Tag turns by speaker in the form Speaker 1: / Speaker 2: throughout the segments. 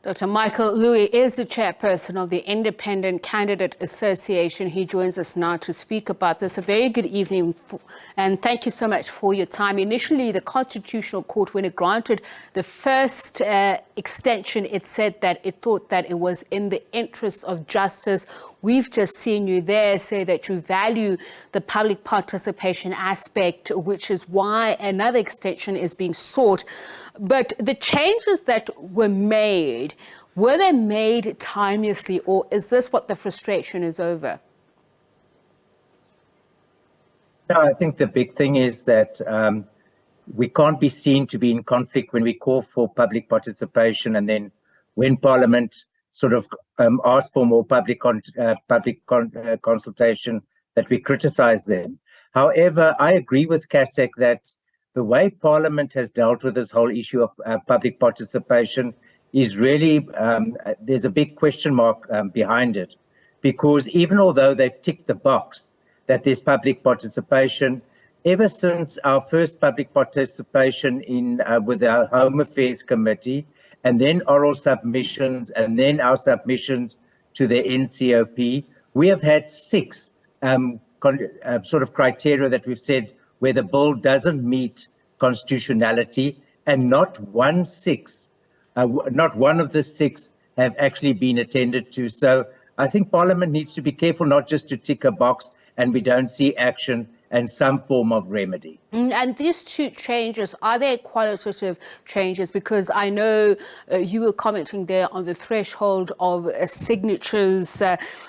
Speaker 1: Dr. Michael Louis is the chairperson of the Independent Candidate Association. He joins us now to speak about this. A very good evening, and thank you so much for your time. Initially, the Constitutional Court, when it granted the first extension, it said that it thought that it was in the interest of justice. We've just seen you there say that you value the public participation aspect, which is why another extension is being sought. But the changes that were made, were they made timelessly, or is this what the frustration is over?
Speaker 2: No, I think the big thing is that we can't be seen to be in conflict when we call for public participation, and then when Parliament sort of asks for more public consultation, that we criticize them. However, I agree with Kasek that the way Parliament has dealt with this whole issue of public participation is really, there's a big question mark behind it, because even although they've ticked the box that there's public participation, ever since our first public participation in with our Home Affairs Committee, and then oral submissions, and then our submissions to the NCOP, we have had 6 sort of criteria that we've said where the bill doesn't meet constitutionality, and not one of the 6 have actually been attended to. So I think Parliament needs to be careful not just to tick a box and we don't see action and some form of remedy.
Speaker 1: And these 2 changes, are they qualitative changes? Because I know you were commenting there on the threshold of signatures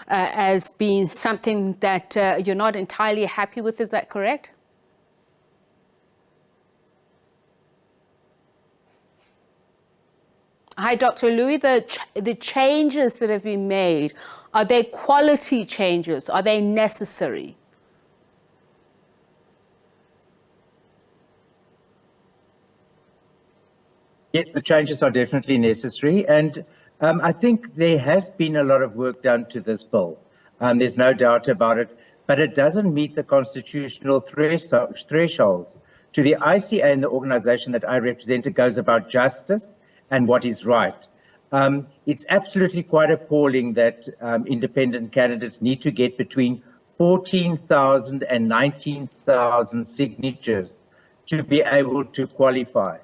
Speaker 1: as being something that you're not entirely happy with. Is that correct? Hi, Dr. Louis. The changes that have been made, are they quality changes? Are they necessary?
Speaker 2: Yes, the changes are definitely necessary. And I think there has been a lot of work done to this bill. There's no doubt about it. But it doesn't meet the constitutional thresholds. To the ICA and the organization that I represent, it goes about justice and what is right. It's absolutely quite appalling that independent candidates need to get between 14,000 and 19,000 signatures to be able to qualify.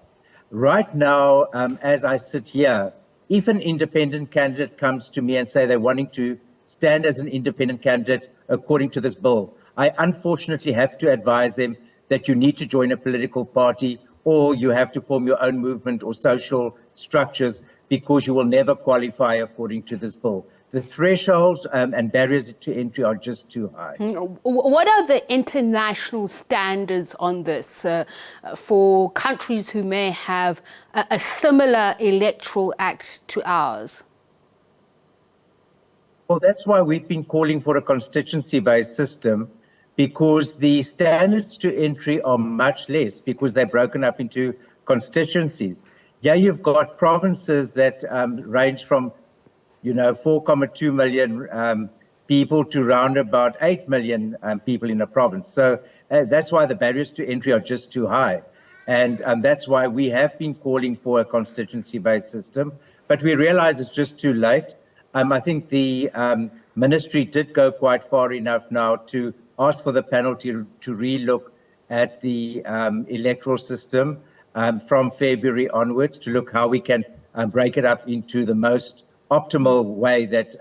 Speaker 2: Right now, as I sit here, if an independent candidate comes to me and say they're wanting to stand as an independent candidate according to this bill, I unfortunately have to advise them that you need to join a political party, or you have to form your own movement or social structures, because you will never qualify according to this bill. The thresholds and barriers to entry are just too high.
Speaker 1: What are the international standards on this for countries who may have a similar electoral act to ours?
Speaker 2: Well, that's why we've been calling for a constituency-based system, because the standards to entry are much less, because they're broken up into constituencies. Yeah, you've got provinces that range from 4.2 million people to round about 8 million people in a province. So that's why the barriers to entry are just too high. And that's why we have been calling for a constituency-based system, but we realize it's just too late. I think the ministry did go quite far enough now to ask for the panel to relook at the electoral system from February onwards, to look how we can break it up into the most optimal way that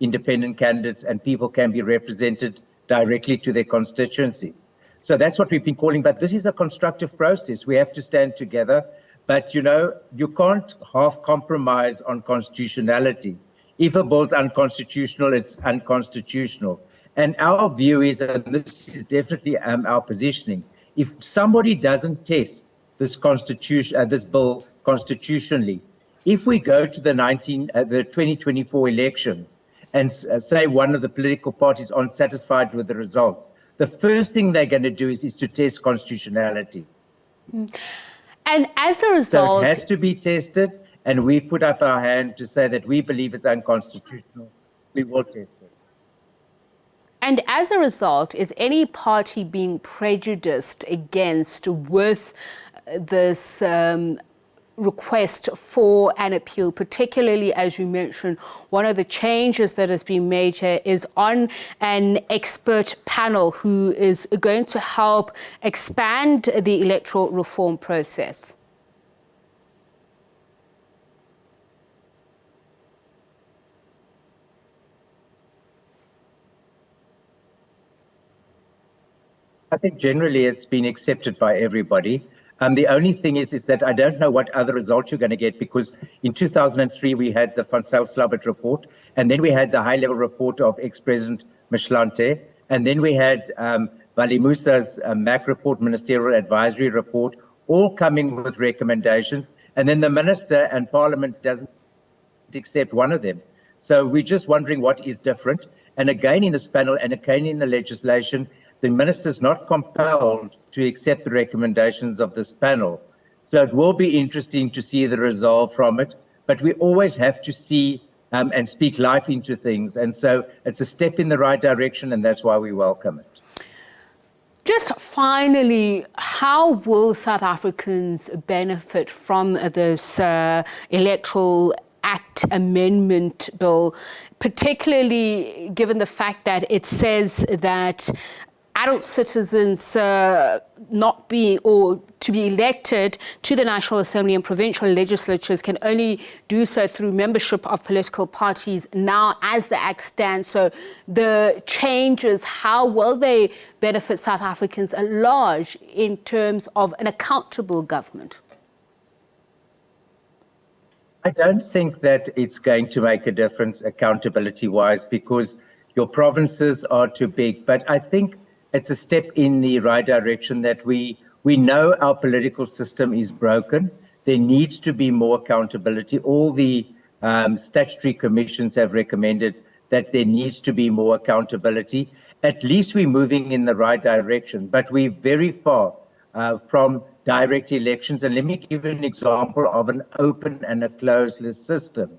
Speaker 2: independent candidates and people can be represented directly to their constituencies. So that's what we've been calling, but this is a constructive process. We have to stand together, but you can't half compromise on constitutionality. If a bill's unconstitutional, it's unconstitutional. And our view is, and this is definitely our positioning, if somebody doesn't test this bill constitutionally, if we go to the 2024 elections and say one of the political parties aren't satisfied with the results, the first thing they're going to do is to test constitutionality.
Speaker 1: And as a result,
Speaker 2: so it has to be tested, and we put up our hand to say that we believe it's unconstitutional. We will test it.
Speaker 1: And as a result, is any party being prejudiced against with this request for an appeal, particularly, as you mentioned, one of the changes that has been made here is on an expert panel who is going to help expand the electoral reform process.
Speaker 2: I think generally it's been accepted by everybody. The only thing is that I don't know what other results you're going to get, because in 2003 we had the Van Zyl-Slabbert report, and then we had the high-level report of ex-President Mohlante, and then we had Vali Musa's MAC report, Ministerial Advisory Report, all coming with recommendations, and then the Minister and Parliament doesn't accept one of them. So we're just wondering what is different. And again in this panel, and again in the legislation, the Minister is not compelled to accept the recommendations of this panel. So it will be interesting to see the resolve from it, but we always have to see and speak life into things. And so it's a step in the right direction, and that's why we welcome it.
Speaker 1: Just finally, how will South Africans benefit from this Electoral Amendment Bill, particularly given the fact that it says that adult citizens not be or to be elected to the National Assembly and provincial legislatures can only do so through membership of political parties now as the Act stands. So the changes, how will they benefit South Africans at large in terms of an accountable government?
Speaker 2: I don't think that it's going to make a difference accountability-wise, because your provinces are too big. But I think it's a step in the right direction that we know our political system is broken. There needs to be more accountability. All the statutory commissions have recommended that there needs to be more accountability. At least we're moving in the right direction, but we're very far from direct elections. And let me give you an example of an open and a closed list system.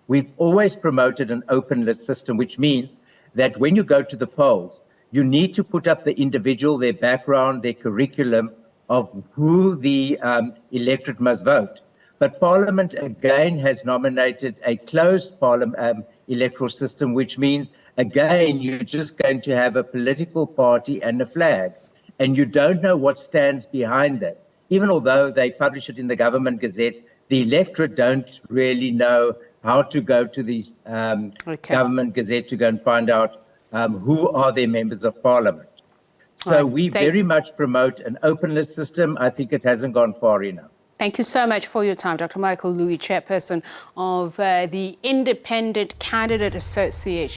Speaker 2: We've always promoted an open list system, which means that when you go to the polls, you need to put up the individual, their background, their curriculum of who the electorate must vote. But Parliament again has nominated a closed electoral system, which means, again, you're just going to have a political party and a flag, and you don't know what stands behind that. Even although they publish it in the Government Gazette, the electorate don't really know how to go to these Government Gazette to go and find out who are their members of Parliament. So we very much promote an open list system. I think it hasn't gone far enough.
Speaker 1: Thank you so much for your time, Dr. Michael Louis, Chairperson of the Independent Candidate Association.